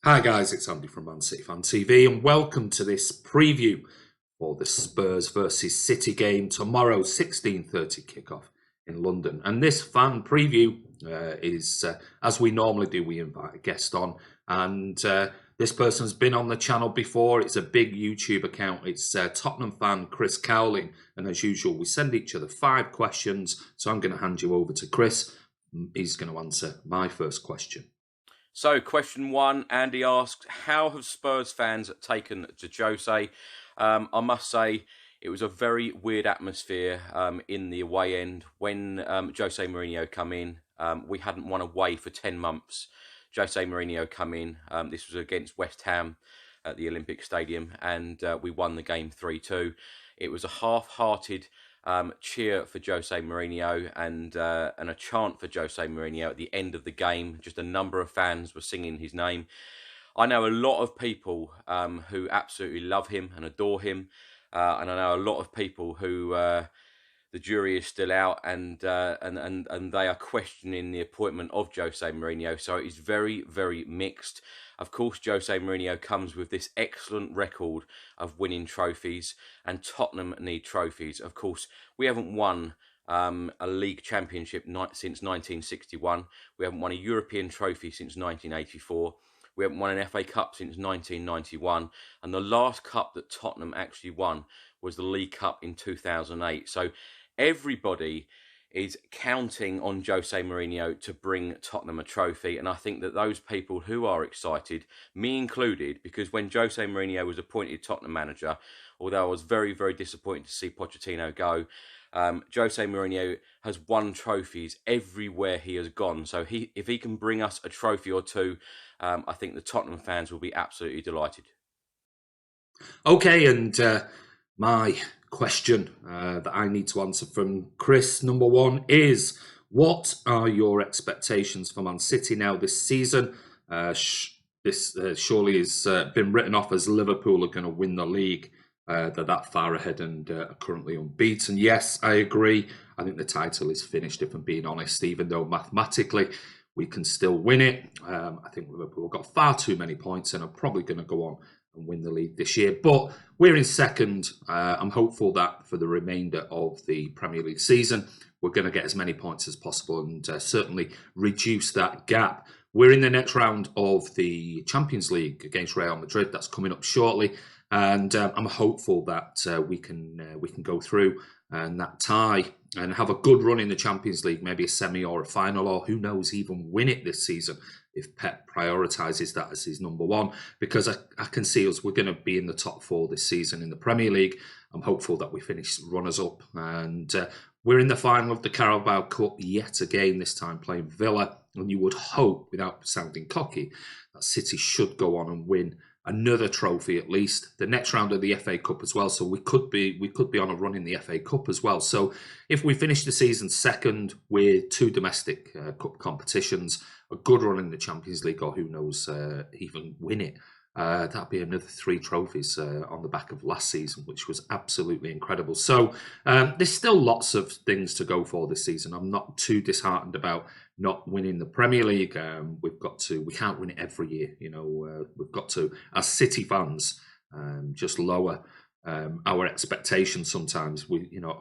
Hi guys, it's Andy from Man City Fan TV and welcome to this preview for the Spurs versus City game tomorrow, 16:30 kickoff in London. And this fan preview is, as we normally do, we invite a guest on. And this person's been on the channel before. It's a big YouTube account. It's Tottenham Fan Chris Cowlin. And as usual, we send each other 5 questions. So I'm going to hand you over to Chris. He's going to answer my first question. So, question 1, Andy asks, how have Spurs fans taken to Jose? I must say, it was a very weird atmosphere in the away end when Jose Mourinho come in. We hadn't won away for 10 months. Jose Mourinho come in. This was against West Ham at the Olympic Stadium, and we won the game 3-2. It was a half-hearted cheer for Jose Mourinho and a chant for Jose Mourinho at the end of the game. Just a number of fans were singing his name. I know a lot of people who absolutely love him and adore him, and I know a lot of people who the jury is still out and they are questioning the appointment of Jose Mourinho. So it's very, very mixed. Of course, Jose Mourinho comes with this excellent record of winning trophies, and Tottenham need trophies. Of course, we haven't won a league championship since 1961. We haven't won a European trophy since 1984. We haven't won an FA Cup since 1991. And the last cup that Tottenham actually won was the League Cup in 2008. So everybody is counting on Jose Mourinho to bring Tottenham a trophy. And I think that those people who are excited, me included, because when Jose Mourinho was appointed Tottenham manager, although I was very, very disappointed to see Pochettino go, Jose Mourinho has won trophies everywhere he has gone. So if he can bring us a trophy or two, I think the Tottenham fans will be absolutely delighted. Okay, and my question that I need to answer from Chris, number 1, is what are your expectations for Man City now this season? This surely has been written off as Liverpool are going to win the league. They're that far ahead and are currently unbeaten. Yes, I agree. I think the title is finished, if I'm being honest, even though mathematically we can still win it. I think Liverpool got far too many points and are probably going to go on and win the league this year. But we're in second. I'm hopeful that for the remainder of the Premier League season, we're going to get as many points as possible and certainly reduce that gap. We're in the next round of the Champions League against Real Madrid. That's coming up shortly. And I'm hopeful that we can go through and that tie and have a good run in the Champions League, maybe a semi or a final, or who knows, even win it this season if Pep prioritises that as his number 1, because I can see us, we're going to be in the top 4 this season in the Premier League. I'm hopeful that we finish runners-up, and we're in the final of the Carabao Cup yet again, this time playing Villa, and you would hope, without sounding cocky, that City should go on and win another trophy at least. The next round of the FA Cup as well, so we could be on a run in the FA Cup as well. So if we finish the season second with 2 domestic cup competitions, a good run in the Champions League, or who knows, even win it, that'd be another 3 trophies on the back of last season, which was absolutely incredible. So there's still lots of things to go for this season. I'm not too disheartened about not winning the Premier League. We can't win it every year. We've got to, as City fans, just lower our expectations sometimes.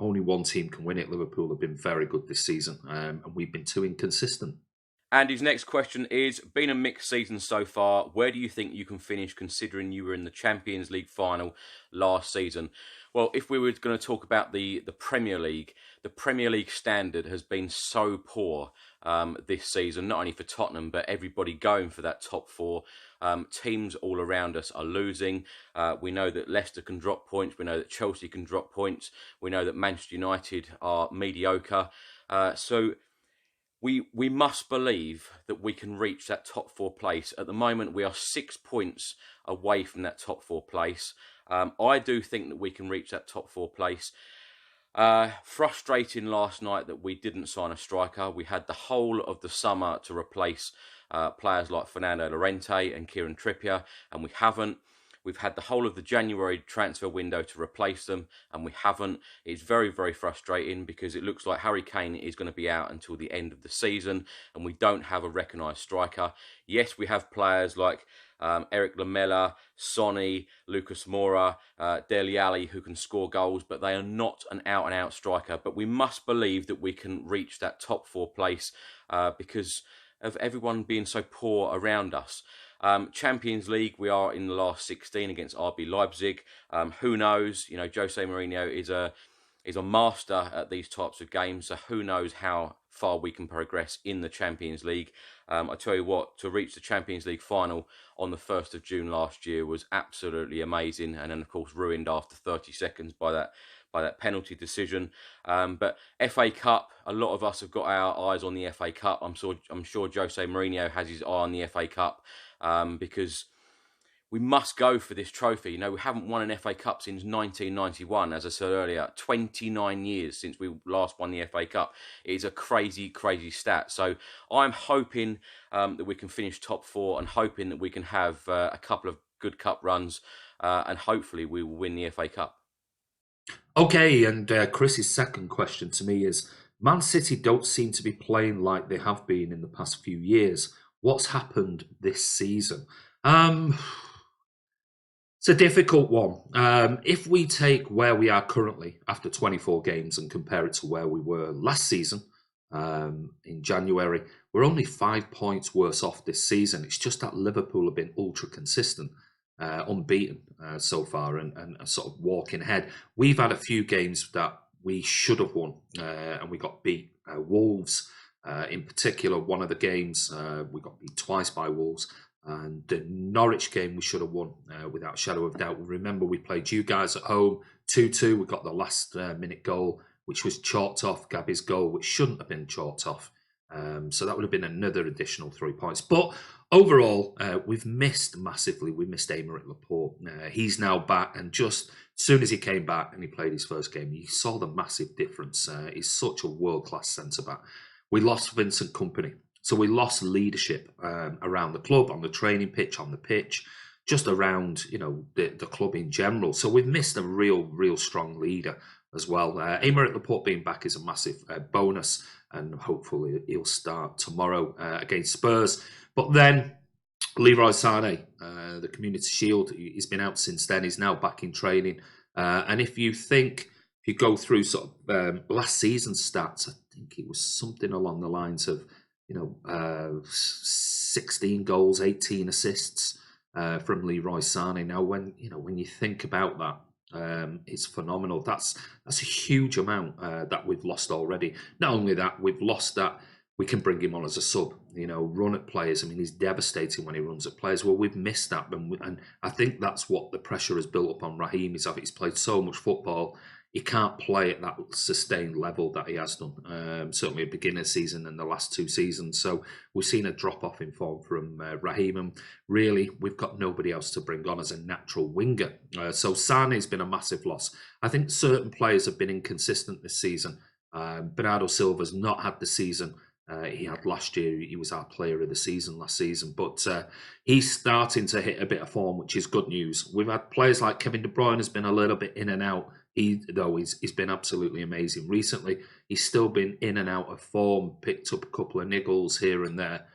Only one team can win it. Liverpool have been very good this season, and we've been too inconsistent. Andy's next question is, been a mixed season so far. Where do you think you can finish considering you were in the Champions League final last season? Well, if we were going to talk about the Premier League, the Premier League standard has been so poor this season, not only for Tottenham, but everybody going for that top 4. Teams all around us are losing. We know that Leicester can drop points. We know that Chelsea can drop points. We know that Manchester United are mediocre. So we must believe that we can reach that top 4 place. At the moment, we are 6 points away from that top 4 place. I do think that we can reach that top 4 place. Frustrating last night that we didn't sign a striker. We had the whole of the summer to replace players like Fernando Llorente and Kieran Trippier, and we haven't. We've had the whole of the January transfer window to replace them, and we haven't. It's very, very frustrating because it looks like Harry Kane is going to be out until the end of the season, and we don't have a recognised striker. Yes, we have players like Eric Lamela, Sonny, Lucas Moura, Dele Alli, who can score goals, but they are not an out-and-out striker. But we must believe that we can reach that top 4 place because of everyone being so poor around us. Champions League, we are in the last 16 against RB Leipzig. Who knows? You know, Jose Mourinho is a master at these types of games, so who knows how far we can progress in the Champions League. I tell you what, to reach the Champions League final on the 1st of June last year was absolutely amazing, and then of course ruined after 30 seconds by that penalty decision. But FA Cup, a lot of us have got our eyes on the FA Cup. I'm sure Jose Mourinho has his eye on the FA Cup because we must go for this trophy. You know, we haven't won an FA Cup since 1991, as I said earlier. 29 years since we last won the FA Cup. It is a crazy, crazy stat. So I'm hoping that we can finish top 4 and hoping that we can have a couple of good cup runs and hopefully we will win the FA Cup. Okay, and Chris's second question to me is, Man City don't seem to be playing like they have been in the past few years. What's happened this season? It's a difficult one. If we take where we are currently after 24 games and compare it to where we were last season in January, we're only 5 points worse off this season. It's just that Liverpool have been ultra consistent, unbeaten so far and sort of walking ahead. We've had a few games that we should have won and we got beat. Wolves, in particular, one of the games, we got beat twice by Wolves. And the Norwich game we should have won without a shadow of doubt. Remember, we played you guys at home 2-2. We got the last minute goal, which was chalked off, Gabby's goal, which shouldn't have been chalked off. So that would have been another additional 3 points. But overall, we've missed massively. We missed Aymeric Laporte. He's now back, and just as soon as he came back and he played his first game, you saw the massive difference. He's such a world-class centre-back. We lost Vincent Kompany. So we lost leadership around the club, on the training pitch, on the pitch, just around, you know, the club in general. So we've missed a real strong leader as well. Aymeric Laporte being back is a massive bonus, and hopefully he'll start tomorrow against Spurs. But then Leroy Sané, the Community Shield, he's been out since then. He's now back in training. And if you go through sort of last season's stats, I think it was something along the lines of, 16 goals, 18 assists from Leroy Sané. Now, when you think about that, it's phenomenal. That's a huge amount that we've lost already. Not only that, we've lost that. We can bring him on as a sub, run at players. I mean, he's devastating when he runs at players. Well, we've missed that, and I think that's what the pressure has built up on Raheem. He's played so much football. He can't play at that sustained level that he has done, certainly at the beginning of the season and the last 2 seasons. So we've seen a drop-off in form from Raheem, and really, we've got nobody else to bring on as a natural winger. So Sane's been a massive loss. I think certain players have been inconsistent this season. Bernardo Silva's not had the season he had last year. He was our player of the season last season, but he's starting to hit a bit of form, which is good news. We've had players like Kevin De Bruyne has been a little bit in and out. He's been absolutely amazing recently. He's still been in and out of form, picked up a couple of niggles here and there.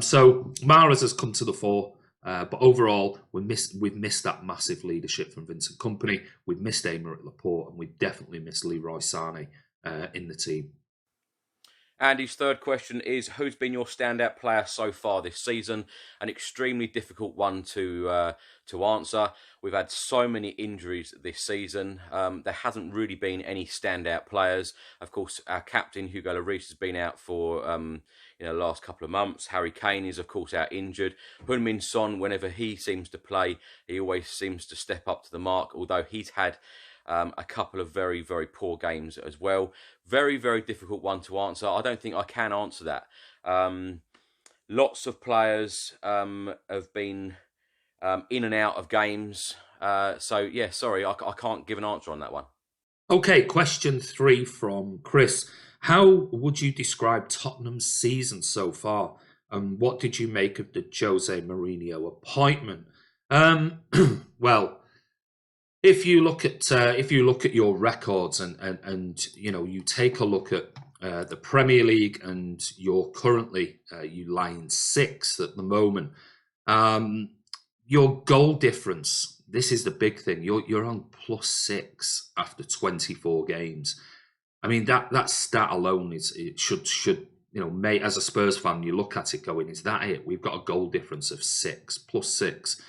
So Mahrez has come to the fore, but overall we've missed that massive leadership from Vincent Kompany. We've missed Aymeric Laporte, and we've definitely missed Leroy Sané in the team. Andy's third question is, who's been your standout player so far this season? An extremely difficult one to answer. We've had so many injuries this season. There hasn't really been any standout players. Of course, our captain, Hugo Lloris, has been out for the last couple of months. Harry Kane is, of course, out injured. Heung-min Son, whenever he seems to play, he always seems to step up to the mark, although he's had a couple of very, very poor games as well. Very, very difficult one to answer. I don't think I can answer that. Lots of players have been in and out of games. So, yeah, sorry, I can't give an answer on that one. Okay, question 3 from Chris. How would you describe Tottenham's season so far? And what did you make of the Jose Mourinho appointment? Um, well, if you look at your records and you take a look at the Premier League and you're currently you lie in sixth at the moment. Um, your goal difference. This is the big thing. You're on +6 after 24 games. I mean that stat alone is it should mate, as a Spurs fan, you look at it going, is that it? We've got a goal difference of six, +6.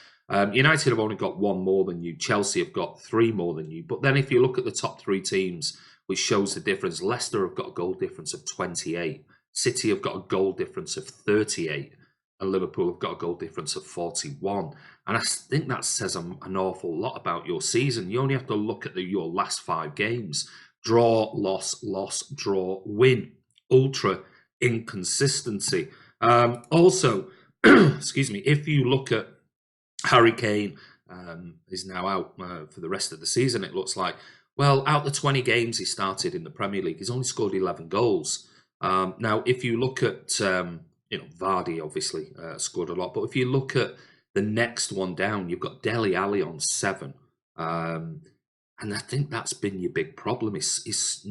United have only got one more than you. Chelsea have got three more than you. But then if you look at the top three teams, which shows the difference, Leicester have got a goal difference of 28. City have got a goal difference of 38. And Liverpool have got a goal difference of 41. And I think that says an awful lot about your season. You only have to look at your last 5 games. Draw, loss, draw, win. Ultra inconsistency. Also, excuse me, if you look at Harry Kane, is now out for the rest of the season, it looks like. Well, out the 20 games he started in the Premier League, he's only scored 11 goals. Now, if you look at, Vardy obviously scored a lot, but if you look at the next one down, you've got Dele Alli on 7. And I think that's been your big problem. Is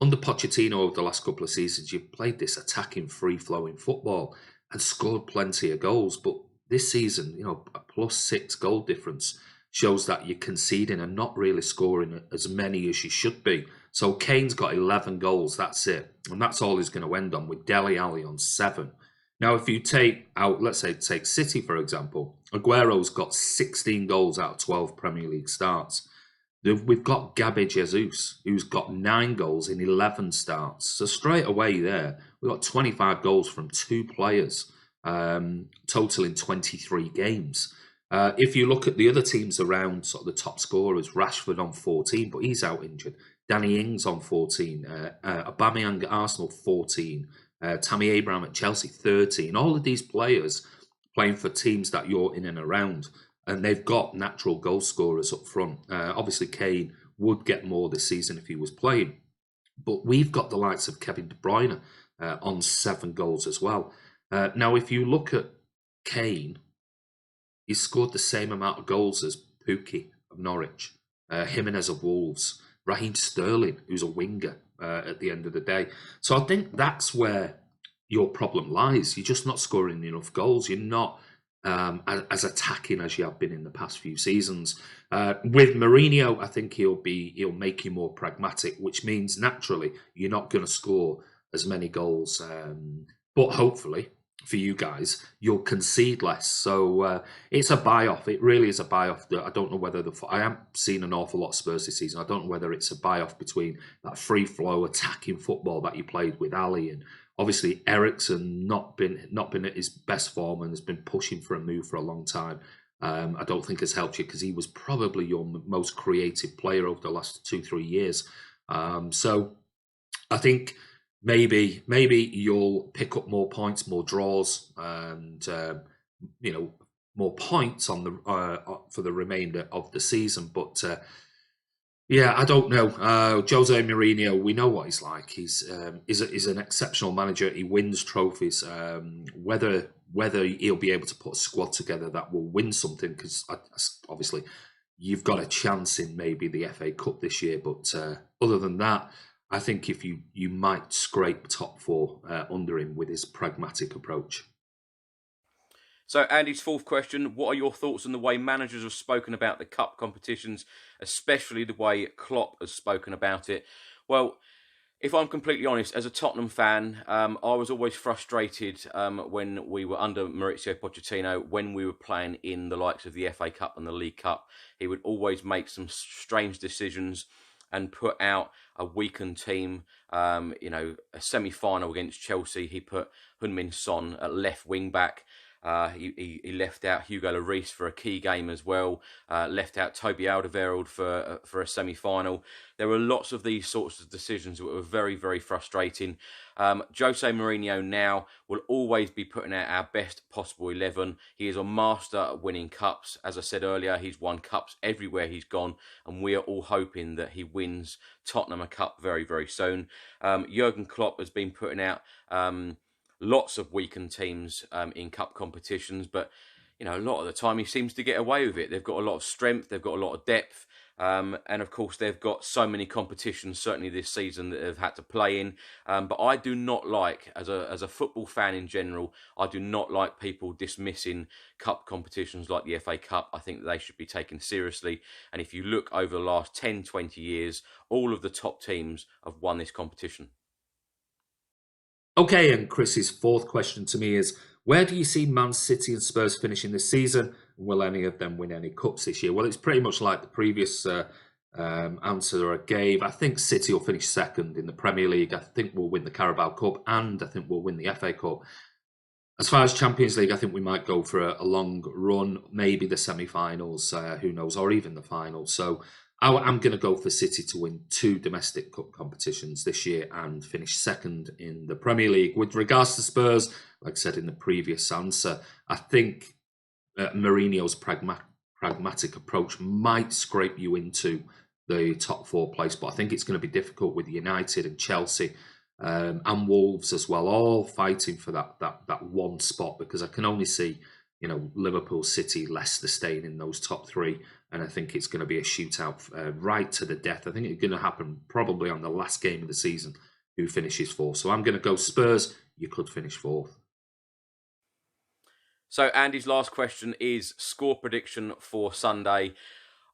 under Pochettino over the last couple of seasons, you've played this attacking, free-flowing football and scored plenty of goals. But this season, a +6 goal difference shows that you're conceding and not really scoring as many as you should be. So Kane's got 11 goals, that's it. And that's all he's going to end on, with Dele Alli on 7. Now, if you take out, let's say, take City, for example, Aguero's got 16 goals out of 12 Premier League starts. We've got Gabby Jesus, who's got 9 goals in 11 starts. So straight away there, we've got 25 goals from 2 players, totaling 23 games. If you look at the other teams around, sort of the top scorers, Rashford on 14, but he's out injured. Danny Ings on 14. Aubameyang at Arsenal, 14. Tammy Abraham at Chelsea, 13. All of these players playing for teams that you're in and around. And they've got natural goal scorers up front. Obviously, Kane would get more this season if he was playing. But we've got the likes of Kevin De Bruyne on 7 goals as well. Now, if you look at Kane, he's scored the same amount of goals as Pukki of Norwich, Jimenez of Wolves, Raheem Sterling, who's a winger at the end of the day. So I think that's where your problem lies. You're just not scoring enough goals. You're not as attacking as you have been in the past few seasons. With Mourinho, I think he'll make you more pragmatic, which means naturally you're not going to score as many goals. But hopefully for you guys, you'll concede less. So it's a buy-off. It really is a buy-off. I don't know whether I haven't seen an awful lot of Spurs this season. I don't know whether it's a buy-off between that free-flow attacking football that you played with Ali, and obviously Eriksen not been at his best form and has been pushing for a move for a long time. I don't think has helped you, because he was probably your most creative player over the last 2-3 years. So I think maybe you'll pick up more points, more draws, and more points on the for the remainder of the season. But yeah, I don't know. Jose Mourinho, we know what he's like. He's an exceptional manager. He wins trophies. Whether he'll be able to put a squad together that will win something, because obviously you've got a chance in maybe the FA Cup this year. But other than that, I think if you might scrape top 4 under him with his pragmatic approach. So, Andy's fourth question: what are your thoughts on the way managers have spoken about the cup competitions, especially the way Klopp has spoken about it? Well, if I'm completely honest, as a Tottenham fan, I was always frustrated when we were under Maurizio Pochettino, when we were playing in the likes of the FA Cup and the League Cup. He would always make some strange decisions and put out a weakened team. A semi-final against Chelsea, he put Heung-min Son at left wing back. He left out Hugo Lloris for a key game as well. Left out Toby Alderweireld for a semi-final. There were lots of these sorts of decisions that were very, very frustrating. Jose Mourinho now will always be putting out our best possible 11. He is a master at winning cups. As I said earlier, he's won cups everywhere he's gone, and we are all hoping that he wins Tottenham a cup very, very soon. Jurgen Klopp has been putting out lots of weakened teams in cup competitions, but a lot of the time he seems to get away with it. They've got a lot of strength, they've got a lot of depth, and of course they've got so many competitions, certainly this season, that they've had to play in. But I do not like, as a football fan in general, I do not like people dismissing cup competitions like the FA Cup. I think that they should be taken seriously. And if you look over the last 10, 20 years, all of the top teams have won this competition. Okay, and Chris's fourth question to me is, where do you see Man City and Spurs finishing this season? Will any of them win any cups this year? Well, it's pretty much like the previous answer I gave. I think City will finish second in the Premier League. I think we'll win the Carabao Cup, and I think we'll win the FA Cup. As far as Champions League, I think we might go for a long run, maybe the semi-finals, who knows, or even the final. So I'm going to go for City to win 2 domestic cup competitions this year and finish second in the Premier League. With regards to Spurs, like I said in the previous answer, I think Mourinho's pragmatic approach might scrape you into the top 4 place, but I think it's going to be difficult with United and Chelsea and Wolves as well, all fighting for that one spot, because I can only see Liverpool, City, Leicester staying in those top 3, and I think it's going to be a shootout right to the death. I think it's going to happen probably on the last game of the season, who finishes 4th. So I'm going to go Spurs. You could finish 4th. So Andy's last question is score prediction for Sunday.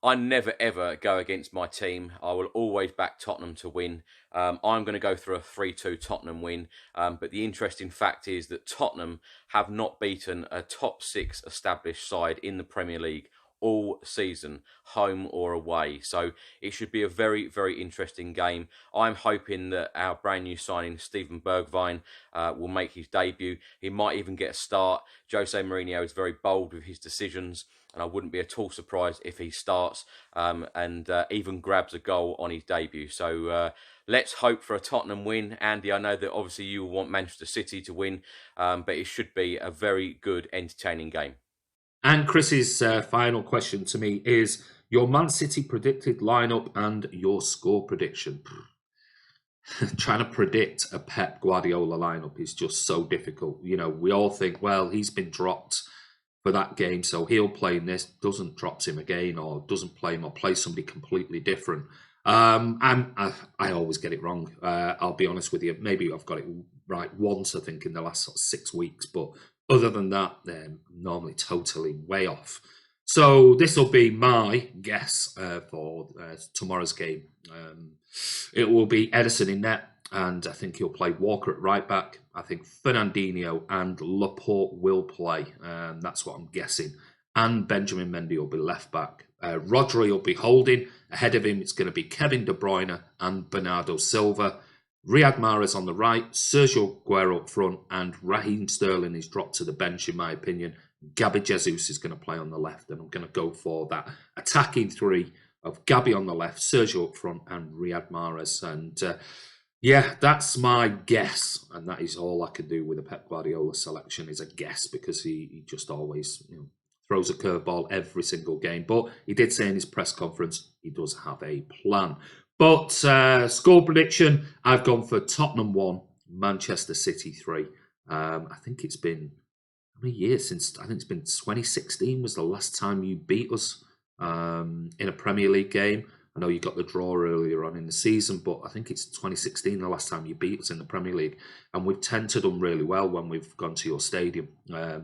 I never ever go against my team. I will always back Tottenham to win. I'm going to go for a 3-2 Tottenham win. But the interesting fact is that Tottenham have not beaten a top 6 established side in the Premier League all season, home or away. So it should be a very, very interesting game. I'm hoping that our brand new signing, Steven Bergwijn, will make his debut. He might even get a start. Jose Mourinho is very bold with his decisions, and I wouldn't be at all surprised if he starts and even grabs a goal on his debut. So let's hope for a Tottenham win. Andy, I know that obviously you want Manchester City to win, but it should be a very good, entertaining game. And Chris's final question to me is your Man City predicted lineup and your score prediction. Trying to predict a Pep Guardiola lineup is just so difficult. We all think, well, he's been dropped for that game, so he'll play in this, doesn't drops him again, or doesn't play him, or play somebody completely different. I always get it wrong. I'll be honest with you. Maybe I've got it right once, I think, in the last 6 weeks, but other than that, they're normally totally way off. So this will be my guess for tomorrow's game. It will be Ederson in net, and I think he'll play Walker at right back. I think Fernandinho and Laporte will play. That's what I'm guessing. And Benjamin Mendy will be left back. Rodri will be holding. Ahead of him, it's going to be Kevin De Bruyne and Bernardo Silva. Riyad Mahrez on the right, Sergio Aguero up front, and Raheem Sterling is dropped to the bench, in my opinion. Gabby Jesus is going to play on the left, and I'm going to go for that attacking 3 of Gabby on the left, Sergio up front, and Riyad Mahrez. And yeah, that's my guess, and that is all I can do with a Pep Guardiola selection, is a guess, because he just always throws a curveball every single game. But he did say in his press conference he does have a plan. But score prediction, I've gone for Tottenham 1, Manchester City 3. I think it's been, how many years since, I think it's been 2016 was the last time you beat us in a Premier League game. I know you got the draw earlier on in the season, but I think it's 2016 the last time you beat us in the Premier League. And we've tended to done really well when we've gone to your stadium.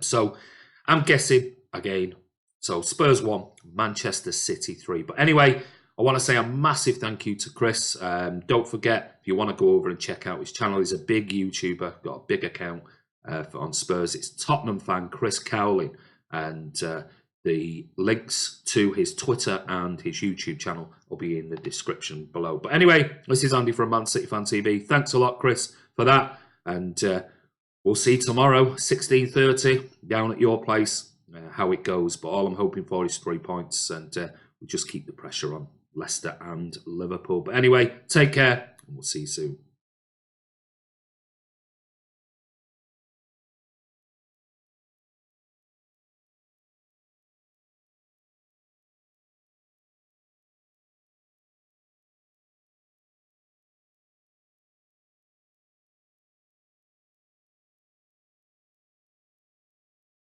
So I'm guessing, again, so Spurs 1, Manchester City 3. But anyway, I want to say a massive thank you to Chris. Don't forget, if you want to go over and check out his channel, he's a big YouTuber, got a big account on Spurs. It's Tottenham Fan Chris Cowlin. And the links to his Twitter and his YouTube channel will be in the description below. But anyway, this is Andy from Man City Fan TV. Thanks a lot, Chris, for that. And we'll see tomorrow, 16:30, down at your place, how it goes. But all I'm hoping for is 3 points, and we'll just keep the pressure on Leicester and Liverpool. But anyway, take care, and we'll see you soon.